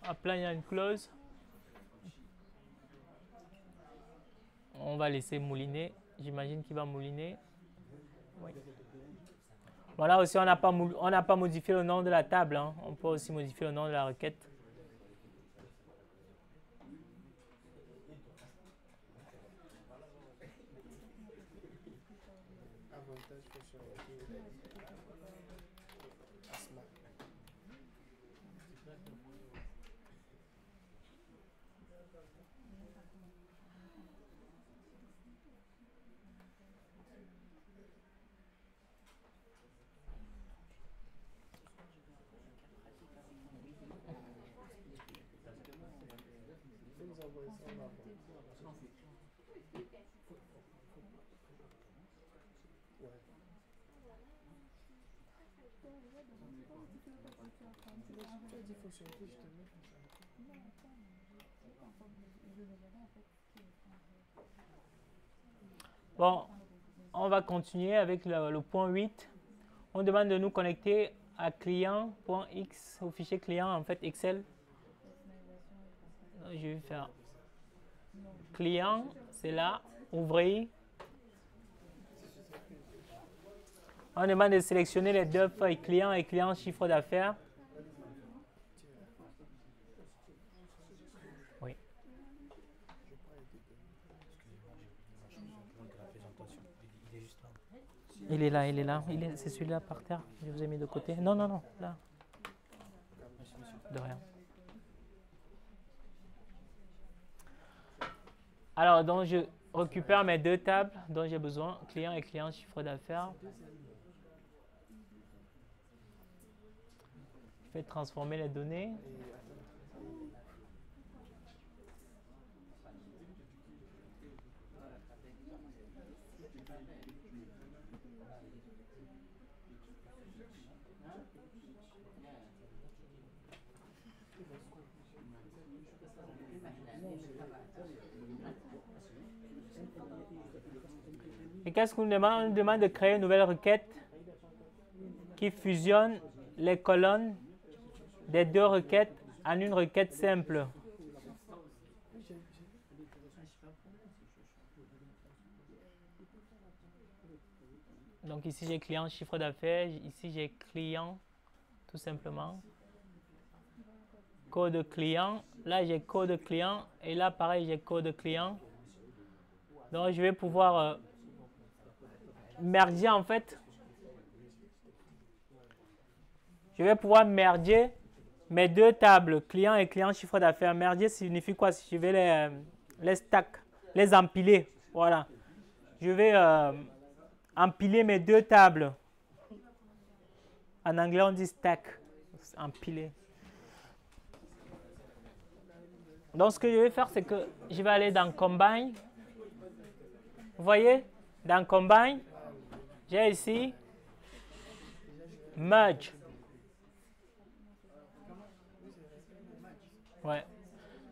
Speaker 1: apply and close. On va laisser mouliner. J'imagine qu'il va mouliner. Oui. Voilà aussi, on n'a pas modifié le nom de la table. Hein. On peut aussi modifier le nom de la requête. Bon, on va continuer avec le point 8. On demande de nous connecter à client.x, au fichier client, en fait, Excel. Je vais faire client, c'est là, ouvrir. On demande de sélectionner les deux feuilles client et client chiffre d'affaires. Oui. Il est là. C'est celui-là par terre. Je vous ai mis de côté. Non, là. De rien. Alors, donc je récupère mes deux tables dont j'ai besoin, client et client chiffre d'affaires. Je vais transformer les données. Et qu'est-ce qu'on nous demande? On nous demande de créer une nouvelle requête qui fusionne les colonnes des deux requêtes en une requête simple. Donc ici j'ai client chiffre d'affaires, ici j'ai client tout simplement. Code client, là j'ai code client et là pareil j'ai code client. Donc je vais pouvoir merger en fait. Je vais pouvoir merger mes deux tables, client et client chiffre d'affaires. Merger signifie quoi? Si je vais les stack, les empiler. Voilà. Je vais empiler mes deux tables. En anglais, on dit stack. Empiler. Donc, ce que je vais faire, c'est que je vais aller dans Combine. Vous voyez? Dans Combine, j'ai ici Merge. Ouais.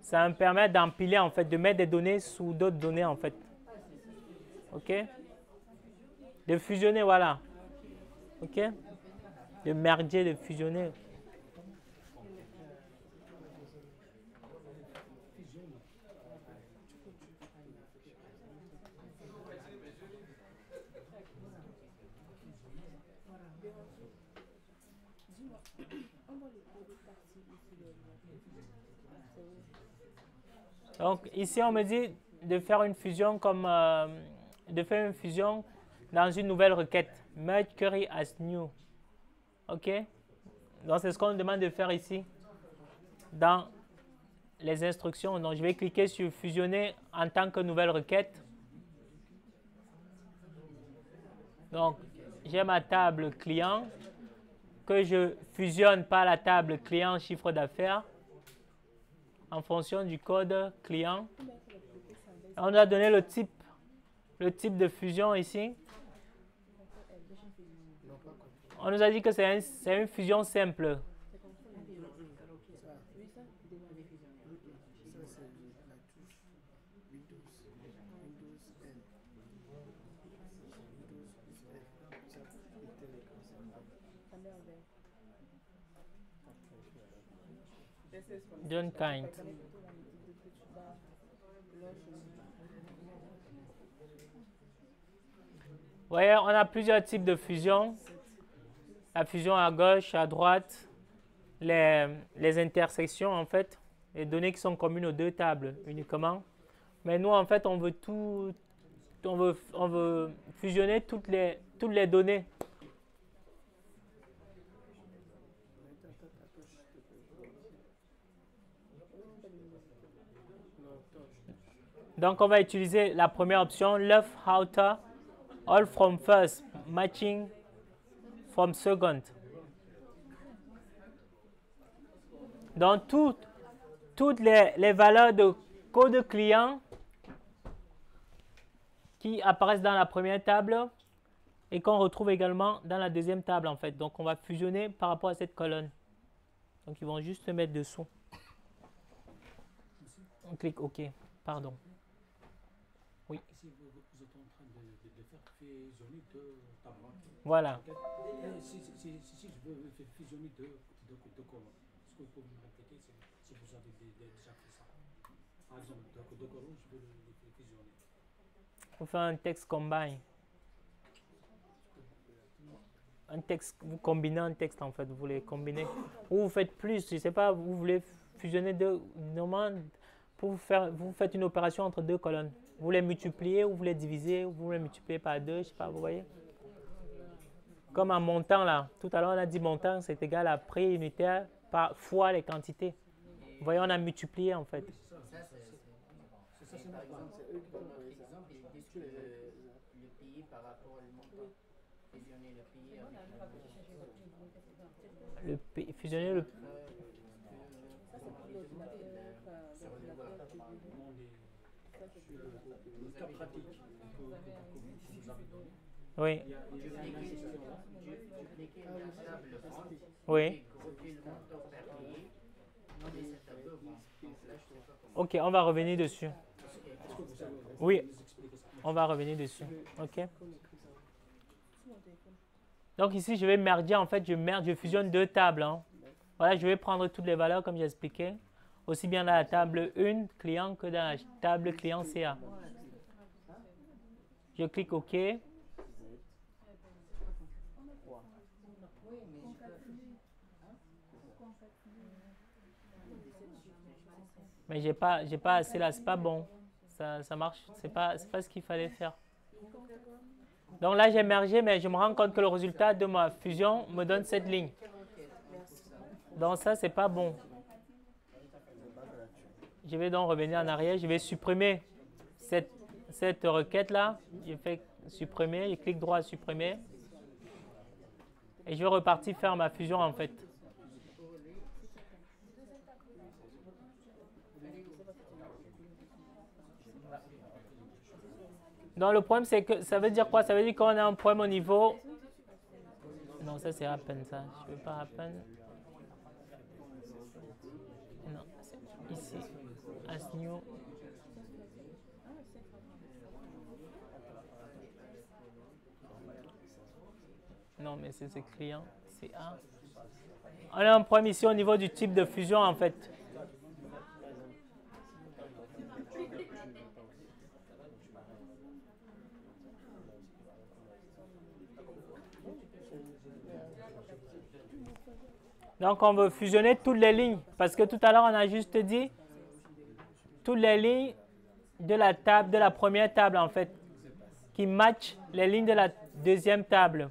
Speaker 1: Ça me permet d'empiler, en fait, de mettre des données sous d'autres données, en fait. OK? De fusionner, voilà. OK? De merger, de fusionner. Donc ici on me dit de faire une fusion comme dans une nouvelle requête. Merge query as new. OK? Donc c'est ce qu'on me demande de faire ici dans les instructions. Donc je vais cliquer sur fusionner en tant que nouvelle requête. Donc j'ai ma table client que je fusionne par la table client chiffre d'affaires en fonction du code client. On a donné le type de fusion ici. On nous a dit que c'est une fusion simple.
Speaker 5: Ça, c'est la touche Windows. Windows N. Windows plus F. Ça, c'était l'écran.
Speaker 1: John Kind. Vous voyez, on a plusieurs types de fusion. La fusion à gauche, à droite, les intersections en fait, les données qui sont communes aux deux tables uniquement. Mais nous en fait, on veut fusionner toutes les données. Donc on va utiliser la première option, left outer, all from first, matching from second. Donc toutes les valeurs de code client qui apparaissent dans la première table et qu'on retrouve également dans la deuxième table en fait. Donc on va fusionner par rapport à cette colonne. Donc ils vont juste se mettre dessous. On clique OK. Pardon. Oui.
Speaker 2: Ici, vous êtes en train de faire fusionner deux tables.
Speaker 1: Voilà.
Speaker 2: Si je veux fusionner deux colonnes, ce que vous pouvez me répéter, si vous avez déjà fait ça. Par exemple, deux colonnes, je veux les fusionner.
Speaker 1: On fait un texte combine. Un texte, vous combinez un texte en fait, vous les combinez. Ou vous faites plus, je ne sais pas, vous voulez fusionner deux, normalement, vous faites une opération entre deux colonnes. Vous les multipliez ou vous les divisez, ou vous les multipliez par deux, je ne sais pas, vous voyez. Comme en montant là, tout à l'heure on a dit montant c'est égal à prix unitaire par fois les quantités. Vous voyez, on a multiplié en fait.
Speaker 6: Le pays par rapport au montant. Fusionner le pays avec
Speaker 1: Fusionner le
Speaker 2: Le cas pratique que vous avez donné.
Speaker 1: Oui.
Speaker 6: dupliquer la table vente
Speaker 1: Oui.
Speaker 6: et grouper le montant par pays. Non, mais c'est un peu bon. Donc là, je sais pas comment.
Speaker 1: Ok, on va revenir dessus. Oui, on va revenir dessus. Ok. Donc ici, je vais merger, en fait, je fusionne deux tables. Hein. Voilà, je vais prendre toutes les valeurs comme j'ai expliqué, aussi bien dans la table 1 client que dans la table client CA. Je clique OK. Mais j'ai pas assez là, c'est pas bon. Ça marche, c'est pas ce qu'il fallait faire. Donc là, j'ai mergé, mais je me rends compte que le résultat de ma fusion me donne cette ligne. Donc ça, c'est pas bon. Je vais donc revenir en arrière. Je vais supprimer cette requête-là. Je fais supprimer, je clique droit à supprimer. Et je vais repartir faire ma fusion en fait. Donc le problème, c'est que ça veut dire quoi? Ça veut dire qu'on a un problème au niveau... Non, ça c'est happen ça. Je ne veux pas happen. Non, c'est ici. As new. Non, mais c'est client. C'est A. On a un problème ici au niveau du type de fusion en fait. Donc, on veut fusionner toutes les lignes. Parce que tout à l'heure, on a juste dit toutes les lignes de la table, de la première table, en fait, qui matchent les lignes de la deuxième table.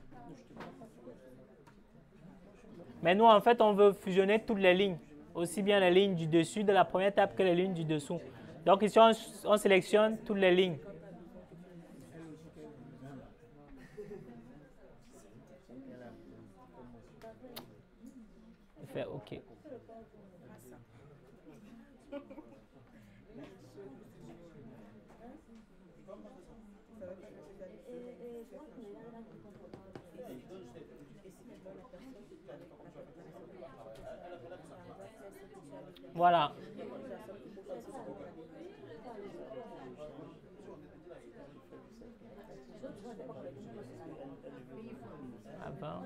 Speaker 1: Mais nous, en fait, on veut fusionner toutes les lignes. Aussi bien les lignes du dessus de la première table que les lignes du dessous. Donc, ici, on sélectionne toutes les lignes. Faire OK. Voilà. À 20.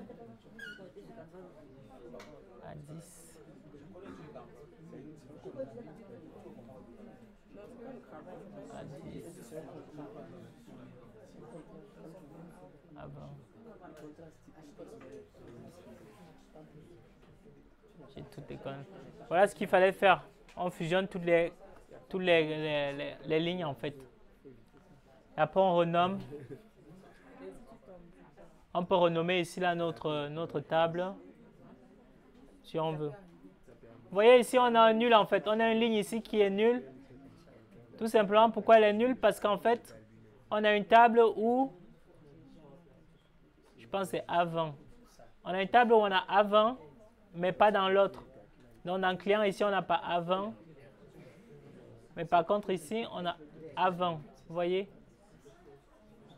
Speaker 1: À 10. À 10. À 20. J'ai toutes les colonnes. Voilà ce qu'il fallait faire. On fusionne toutes les lignes en fait. Et après on renomme. On peut renommer ici là notre table si on veut. Vous voyez ici on a un nul en fait. On a une ligne ici qui est nulle. Tout simplement pourquoi elle est nulle? Parce qu'en fait on a une table où je pense que c'est avant. On a une table où on a avant mais pas dans l'autre. Donc dans le client ici on n'a pas avant. Mais par contre ici on a avant. Vous voyez?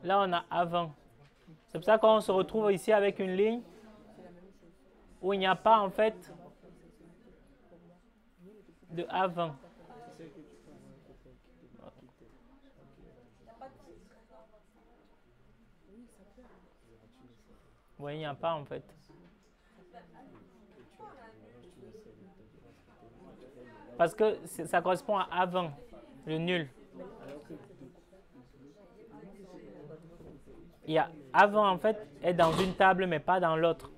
Speaker 1: Là on a avant. C'est pour ça qu'on se retrouve ici avec une ligne où il n'y a pas en fait de avant. Vous voyez, il n'y a pas en fait. Parce que ça correspond à avant, le nul. Il y a avant en fait est dans une table mais pas dans l'autre.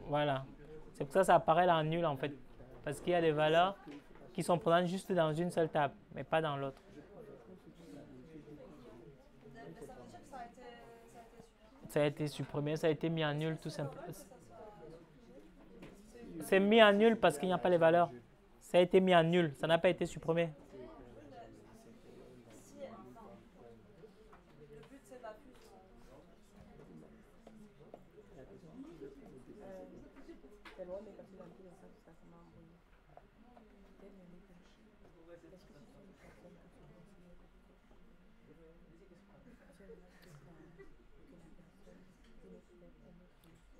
Speaker 1: Voilà. C'est pour ça que ça apparaît là en nul en fait. Parce qu'il y a des valeurs qui sont présentes juste dans une seule table mais pas dans l'autre. Ça a été supprimé, ça a été mis en nul tout simplement. C'est mis en nul parce qu'il n'y a pas les valeurs. Ça a été mis en nul, ça n'a pas été supprimé.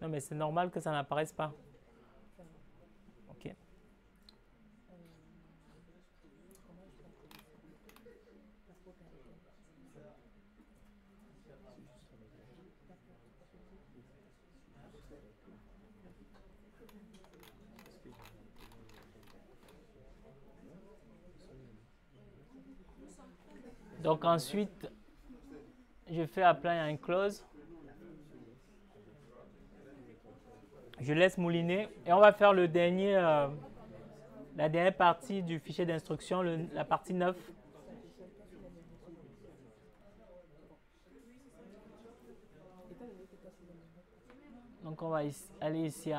Speaker 1: Non, mais c'est normal que ça n'apparaisse pas. OK. Donc ensuite, je fais apply un close. Je laisse mouliner et on va faire la dernière partie du fichier d'instruction, la partie 9. Donc on va aller ici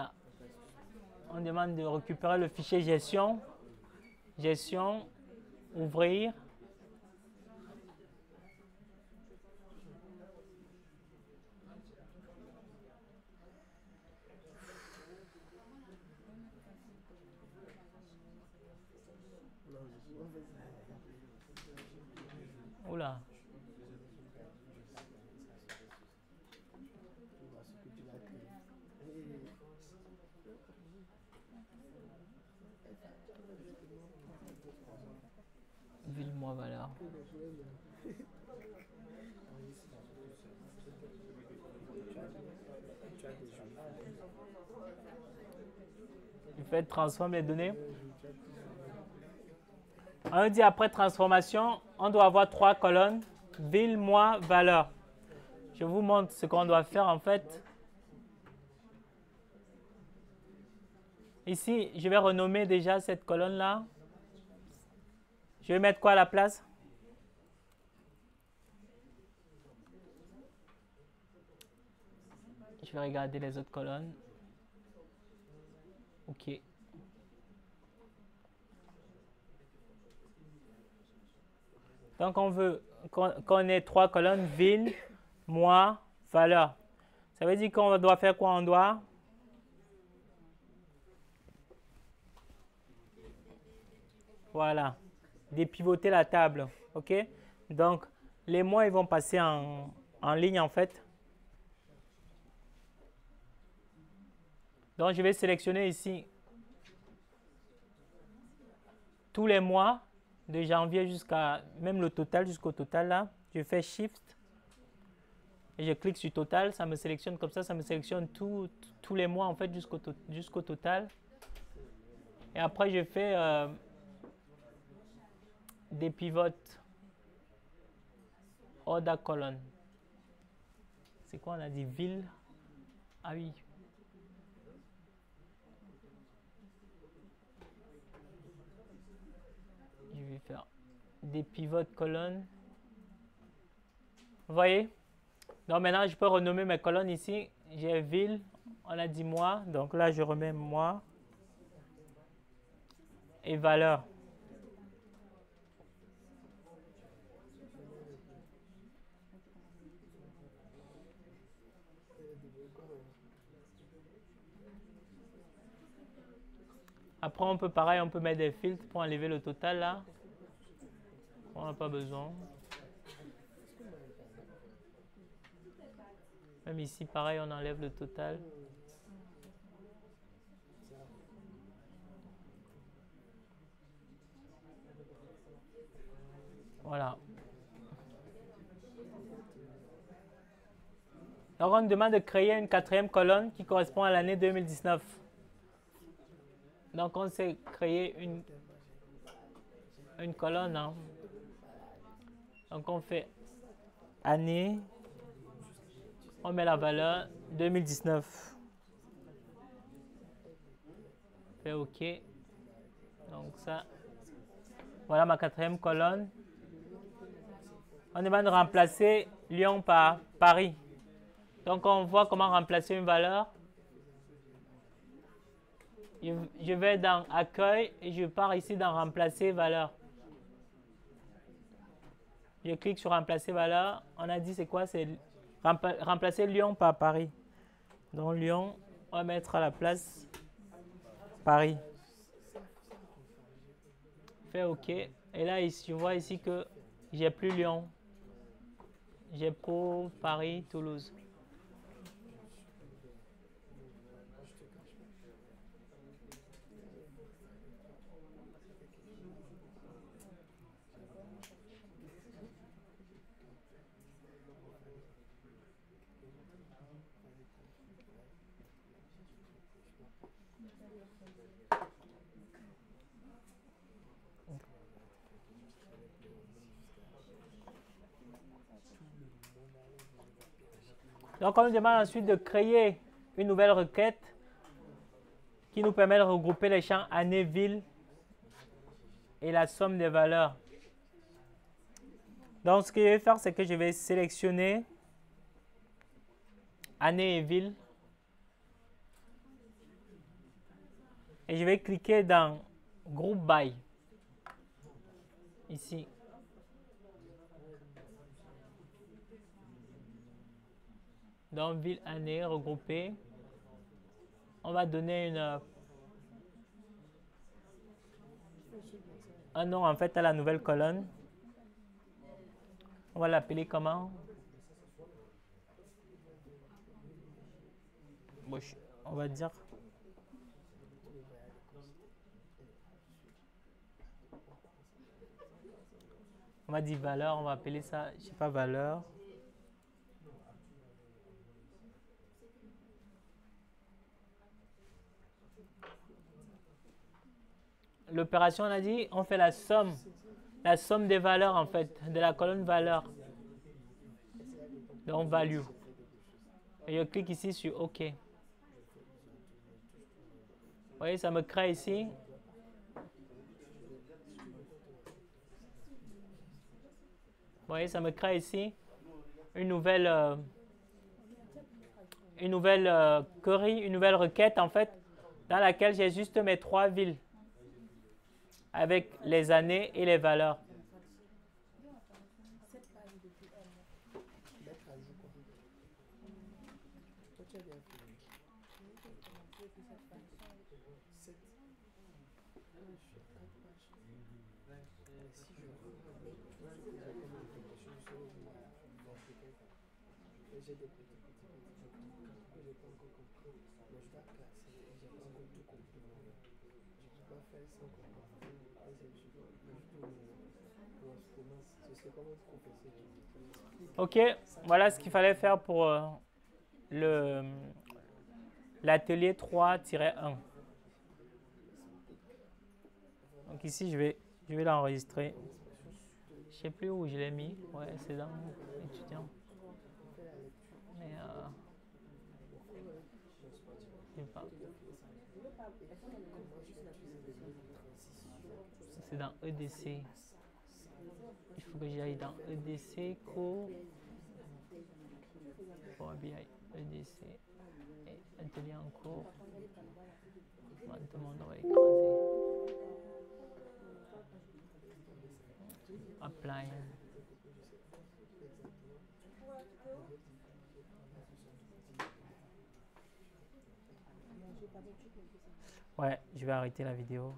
Speaker 1: on demande de récupérer le fichier gestion, ouvrir. Oula. Ville-moi valeur. Il fait transformer les données. On dit après transformation, on doit avoir 3 colonnes, ville, mois, valeur. Je vous montre ce qu'on doit faire en fait. Ici, je vais renommer déjà cette colonne-là. Je vais mettre quoi à la place? Je vais regarder les autres colonnes. OK. Donc, on veut qu'on ait 3 colonnes, ville, mois, valeur. Ça veut dire qu'on doit faire quoi? On doit voilà, dépivoter la table. OK? Donc, les mois, ils vont passer en ligne, en fait. Donc, je vais sélectionner ici tous les mois, de janvier jusqu'à même le total, jusqu'au total là. Je fais Shift et je clique sur total, ça me sélectionne comme ça me sélectionne tous les mois en fait jusqu'au total. Et après je fais des pivots order colonne. C'est quoi on a dit ville? Ah oui. Je vais faire des pivots colonnes. Vous voyez? Donc maintenant, je peux renommer mes colonnes ici. J'ai ville, on a dit mois. Donc là, je remets mois. Et valeur. Après, on peut pareil, on peut mettre des filtres pour enlever le total là. On n'a pas besoin. Même ici, pareil, on enlève le total. Voilà. Donc, on nous demande de créer une 4e colonne qui correspond à l'année 2019. Donc, on sait créer une colonne. Hein. Donc, on fait année. On met la valeur 2019. Fait OK. Donc, ça. Voilà ma 4e colonne. On demande de remplacer Lyon par Paris. Donc, on voit comment remplacer une valeur. Je vais dans Accueil et je pars ici dans Remplacer valeur. Je clique sur Remplacer valeur. On a dit c'est quoi? C'est remplacer Lyon par Paris. Donc, Lyon, on va mettre à la place Paris. Fait OK. Et là, ici, je vois ici que j'ai plus Lyon. J'ai Pau, Paris, Toulouse. Donc, on nous demande ensuite de créer une nouvelle requête qui nous permet de regrouper les champs année, ville et la somme des valeurs. Donc, ce que je vais faire, c'est que je vais sélectionner année et ville. Et je vais cliquer dans Group By. Ici. Dans ville, année, regroupée. On va donner un nom en fait à la nouvelle colonne. On va l'appeler comment? Bon, on va dire. On va dire valeur, on va appeler ça, je sais pas, valeur. L'opération, on a dit, on fait la somme des valeurs en fait, de la colonne valeur. Donc value. Et je clique ici sur OK. Vous voyez, ça me crée ici. Vous voyez, ça me crée ici une nouvelle query, une nouvelle requête en fait, dans laquelle j'ai juste mes 3 villes avec les années et les valeurs.
Speaker 5: J'ai des petits que j'ai pas encore compris. Mais je dois classer et j'ai pas encore tout compris. Je ne peux pas faire sans comprendre.
Speaker 1: Ok, voilà ce qu'il fallait faire pour l'atelier 3-1. Donc ici, je vais l'enregistrer. Je ne sais plus où je l'ai mis. Ouais, c'est dans étudiant. Mais je sais pas. C'est dans EDC. Il faut que j'aille dans EDC, cours. Power BI, EDC. Et atelier en cours. Maintenant, on va écraser. Apply. Ouais, je vais arrêter la vidéo.